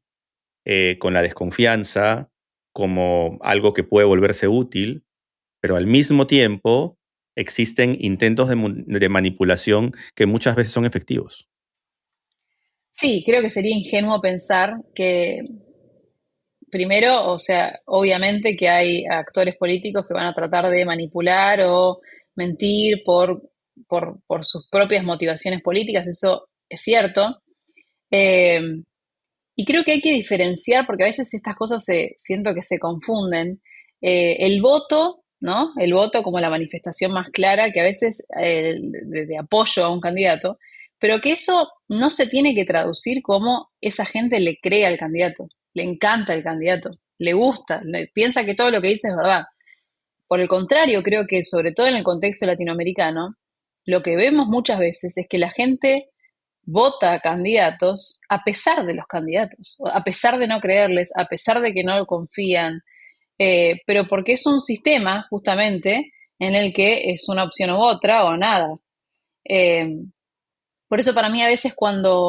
con la desconfianza, como algo que puede volverse útil, pero al mismo tiempo existen intentos de manipulación que muchas veces son efectivos? sí, creo que sería ingenuo pensar que primero, o sea, obviamente que hay actores políticos que van a tratar de manipular o mentir por sus propias motivaciones políticas, eso es cierto. Eh, y creo que hay que diferenciar, porque a veces estas cosas siento que se confunden. El voto, ¿no? El voto como la manifestación más clara, que a veces de apoyo a un candidato, pero que eso no se tiene que traducir como esa gente le cree al candidato, le encanta el candidato, le gusta, piensa que todo lo que dice es verdad. Por el contrario, creo que sobre todo en el contexto latinoamericano, lo que vemos muchas veces es que la gente vota a candidatos a pesar de los candidatos, a pesar de no creerles, a pesar de que no confían, pero porque es un sistema justamente en el que es una opción u otra o nada. Eh, por eso para mí a veces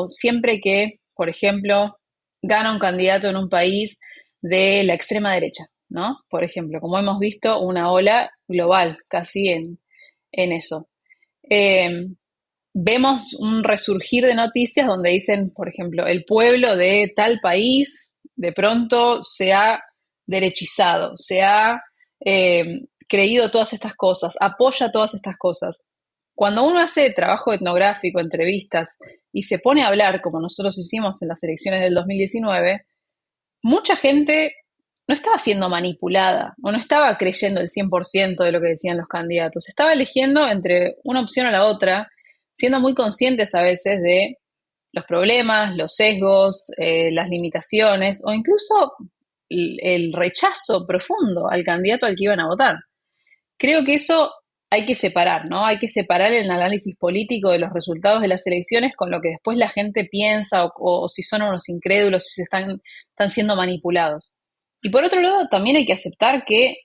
siempre que, por ejemplo, gana un candidato en un país de la extrema derecha, ¿no? Por ejemplo, como hemos visto, una ola global casi en eso. Eh, Vemos un resurgir de noticias donde dicen, por ejemplo, el pueblo de tal país de pronto se ha derechizado, se ha creído todas estas cosas, apoya todas estas cosas. Cuando uno hace trabajo etnográfico, entrevistas, y se pone a hablar, como nosotros hicimos en las elecciones del 2019, mucha gente no estaba siendo manipulada o no estaba creyendo el 100% de lo que decían los candidatos. Estaba eligiendo entre una opción o la otra, siendo muy conscientes a veces de los problemas, los sesgos, las limitaciones o incluso el rechazo profundo al candidato al que iban a votar. Creo que eso hay que separar, ¿no? Hay que separar el análisis político de los resultados de las elecciones con lo que después la gente piensa o si son unos incrédulos, si están siendo manipulados. Y por otro lado, también hay que aceptar que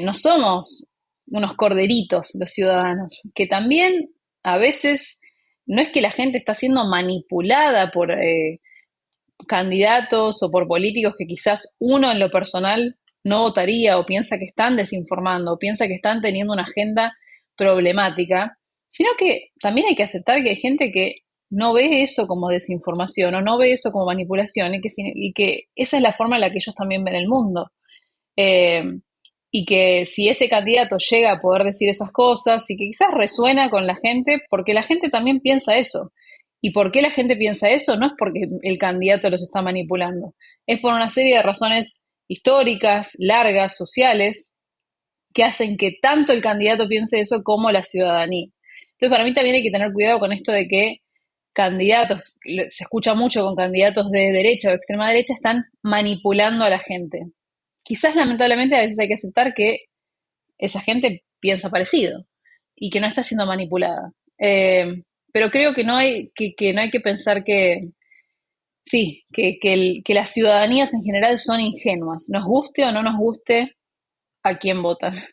no somos unos corderitos los ciudadanos, que también a veces no es que la gente está siendo manipulada por candidatos o por políticos que quizás uno en lo personal no votaría o piensa que están desinformando o piensa que están teniendo una agenda problemática, sino que también hay que aceptar que hay gente que no ve eso como desinformación o no ve eso como manipulación y que esa es la forma en la que ellos también ven el mundo. Eh, y que si ese candidato llega a poder decir esas cosas y que quizás resuena con la gente, porque la gente también piensa eso. ¿Y por qué la gente piensa eso? No es porque el candidato los está manipulando, es por una serie de razones históricas, largas, sociales, que hacen que tanto el candidato piense eso como la ciudadanía. Entonces, para mí también hay que tener cuidado con esto de que candidatos, se escucha mucho con candidatos de derecha o extrema derecha, están manipulando a la gente. Quizás lamentablemente a veces hay que aceptar que esa gente piensa parecido y que no está siendo manipulada. Pero creo que que no hay que pensar que, sí, que las ciudadanías en general son ingenuas, nos guste o no nos guste a quién votan.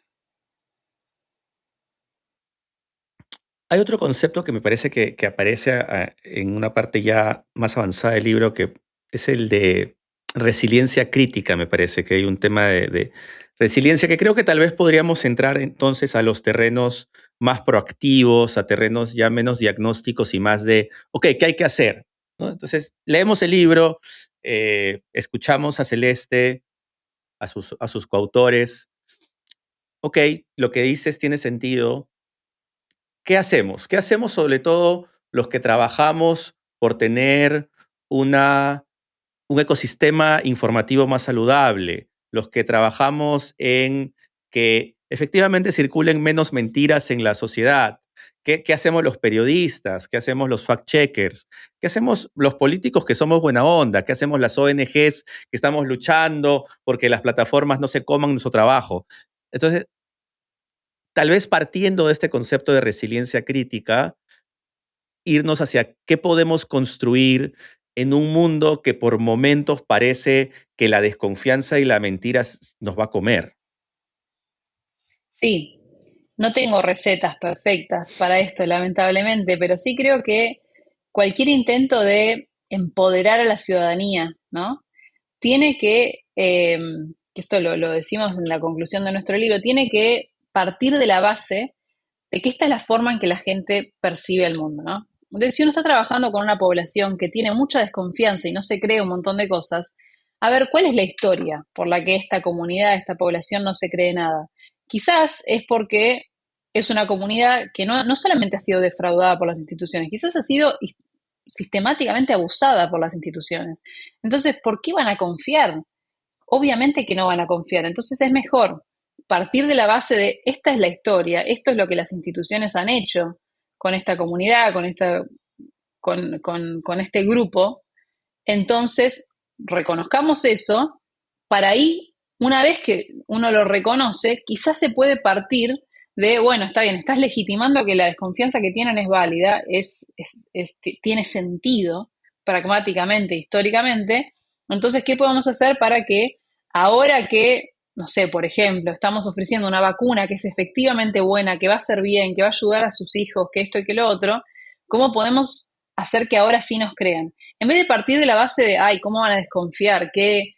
Hay otro concepto que me parece que aparece en una parte ya más avanzada del libro, que es el de resiliencia crítica. Me parece que hay un tema de resiliencia que creo que tal vez podríamos entrar entonces a los terrenos más proactivos, a terrenos ya menos diagnósticos y más de, ok, ¿qué hay que hacer? ¿No? Entonces, leemos el libro, escuchamos a Celeste, a sus coautores. Ok, lo que dices tiene sentido. ¿Qué hacemos? ¿Qué hacemos sobre todo los que trabajamos por tener una, un ecosistema informativo más saludable? Los que trabajamos en que efectivamente circulen menos mentiras en la sociedad. ¿Qué hacemos los periodistas? ¿Qué hacemos los fact-checkers? ¿Qué hacemos los políticos que somos buena onda? ¿Qué hacemos las ONGs que estamos luchando porque las plataformas no se coman nuestro trabajo? Entonces, tal vez partiendo de este concepto de resiliencia crítica, irnos hacia qué podemos construir en un mundo que por momentos parece que la desconfianza y la mentira nos va a comer. Sí, no tengo recetas perfectas para esto, lamentablemente, pero sí creo que cualquier intento de empoderar a la ciudadanía, ¿no? Tiene que esto lo decimos en la conclusión de nuestro libro, tiene que partir de la base de que esta es la forma en que la gente percibe el mundo, ¿no? Entonces, si uno está trabajando con una población que tiene mucha desconfianza y no se cree un montón de cosas, a ver, ¿cuál es la historia por la que esta comunidad, esta población no se cree nada? Quizás es porque es una comunidad que no solamente ha sido defraudada por las instituciones, quizás ha sido sistemáticamente abusada por las instituciones. Entonces, ¿por qué van a confiar? Obviamente que no van a confiar. Entonces es mejor partir de la base de esta es la historia, esto es lo que las instituciones han hecho con esta comunidad, con este grupo. Entonces, reconozcamos eso, para ahí, una vez que uno lo reconoce, quizás se puede partir de, bueno, está bien, estás legitimando que la desconfianza que tienen es válida, tiene sentido pragmáticamente, históricamente. Entonces, ¿qué podemos hacer para que ahora que, no sé, por ejemplo, estamos ofreciendo una vacuna que es efectivamente buena, que va a ser bien, que va a ayudar a sus hijos, que esto y que lo otro, cómo podemos hacer que ahora sí nos crean? En vez de partir de la base de, ay, ¿cómo van a desconfiar? ¿Qué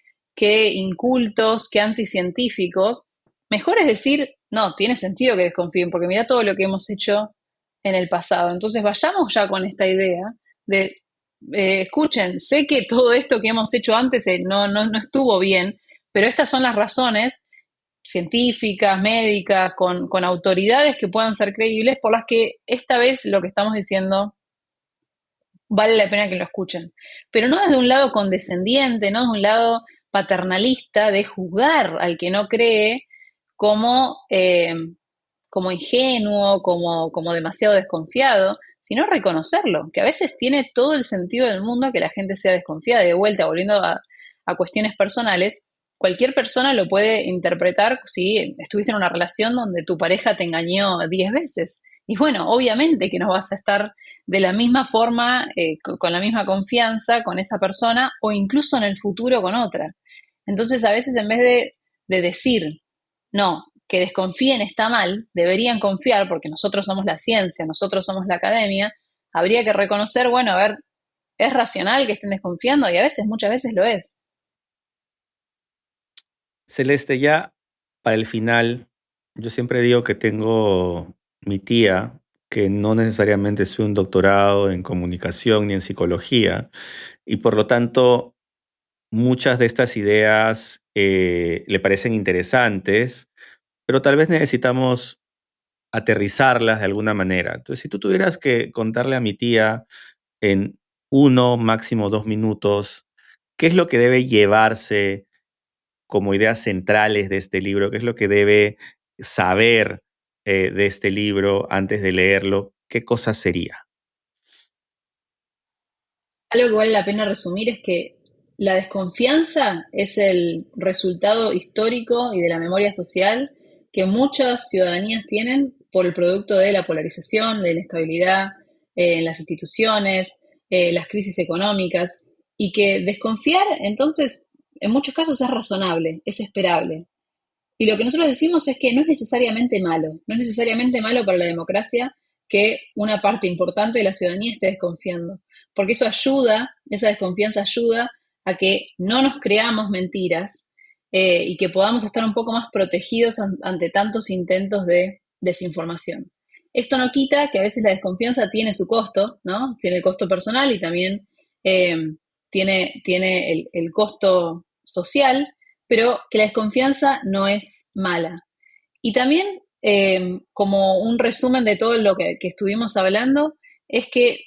incultos, qué anticientíficos? Mejor es decir, no, tiene sentido que desconfíen, porque mira todo lo que hemos hecho en el pasado. Entonces vayamos ya con esta idea de, escuchen, sé que todo esto que hemos hecho antes no estuvo bien, pero estas son las razones científicas, médicas, con autoridades que puedan ser creíbles, por las que esta vez lo que estamos diciendo vale la pena que lo escuchen. Pero no desde un lado condescendiente, no desde un lado paternalista de juzgar al que no cree como, como ingenuo, como demasiado desconfiado, sino reconocerlo, que a veces tiene todo el sentido del mundo que la gente sea desconfiada. De vuelta, volviendo a cuestiones personales, cualquier persona lo puede interpretar si estuviste en una relación donde tu pareja te engañó 10 veces. Y bueno, obviamente que no vas a estar de la misma forma, con la misma confianza con esa persona o incluso en el futuro con otra. Entonces, a veces en vez de decir, no, que desconfíen está mal, deberían confiar porque nosotros somos la ciencia, nosotros somos la academia, habría que reconocer, bueno, a ver, es racional que estén desconfiando y a veces, muchas veces lo es. Celeste, ya para el final, yo siempre digo que tengo mi tía, que no necesariamente es un doctorado en comunicación ni en psicología, y por lo tanto muchas de estas ideas le parecen interesantes, pero tal vez necesitamos aterrizarlas de alguna manera. Entonces, si tú tuvieras que contarle a mi tía en 1, máximo 2 minutos, ¿qué es lo que debe llevarse como ideas centrales de este libro? ¿Qué es lo que debe saber de este libro antes de leerlo? ¿Qué cosa sería? Algo que vale la pena resumir es que la desconfianza es el resultado histórico y de la memoria social que muchas ciudadanías tienen por el producto de la polarización, de la inestabilidad en las instituciones, las crisis económicas, y que desconfiar, entonces, en muchos casos es razonable, es esperable. Y lo que nosotros decimos es que no es necesariamente malo, no es necesariamente malo para la democracia que una parte importante de la ciudadanía esté desconfiando, porque eso ayuda, esa desconfianza ayuda a que no nos creamos mentiras y que podamos estar un poco más protegidos ante tantos intentos de desinformación. Esto no quita que a veces la desconfianza tiene su costo, ¿no? Tiene el costo personal y también eh, tiene el costo social, pero que la desconfianza no es mala. Y también, como un resumen de todo lo que estuvimos hablando, es que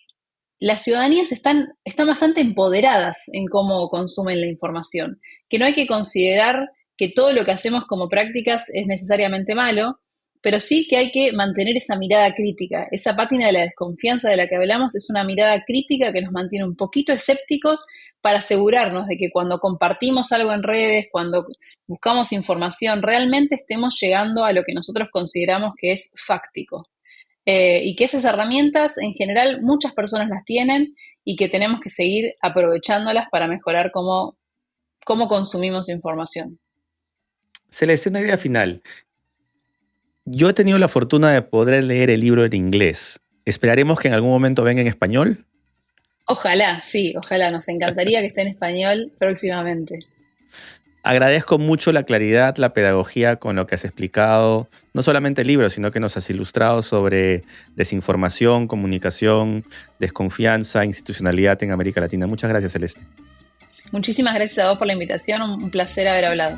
las ciudadanías están bastante empoderadas en cómo consumen la información, que no hay que considerar que todo lo que hacemos como prácticas es necesariamente malo, pero sí que hay que mantener esa mirada crítica. Esa pátina de la desconfianza de la que hablamos es una mirada crítica que nos mantiene un poquito escépticos para asegurarnos de que cuando compartimos algo en redes, cuando buscamos información, realmente estemos llegando a lo que nosotros consideramos que es fáctico. Y que esas herramientas en general muchas personas las tienen y que tenemos que seguir aprovechándolas para mejorar cómo consumimos información. Celeste, una idea final. Yo he tenido la fortuna de poder leer el libro en inglés. ¿Esperaremos que en algún momento venga en español? Ojalá, sí, ojalá. Nos encantaría que esté en español próximamente. Agradezco mucho la claridad, la pedagogía con lo que has explicado, no solamente el libro, sino que nos has ilustrado sobre desinformación, comunicación, desconfianza, institucionalidad en América Latina. Muchas gracias, Celeste. Muchísimas gracias a vos por la invitación. Un placer haber hablado.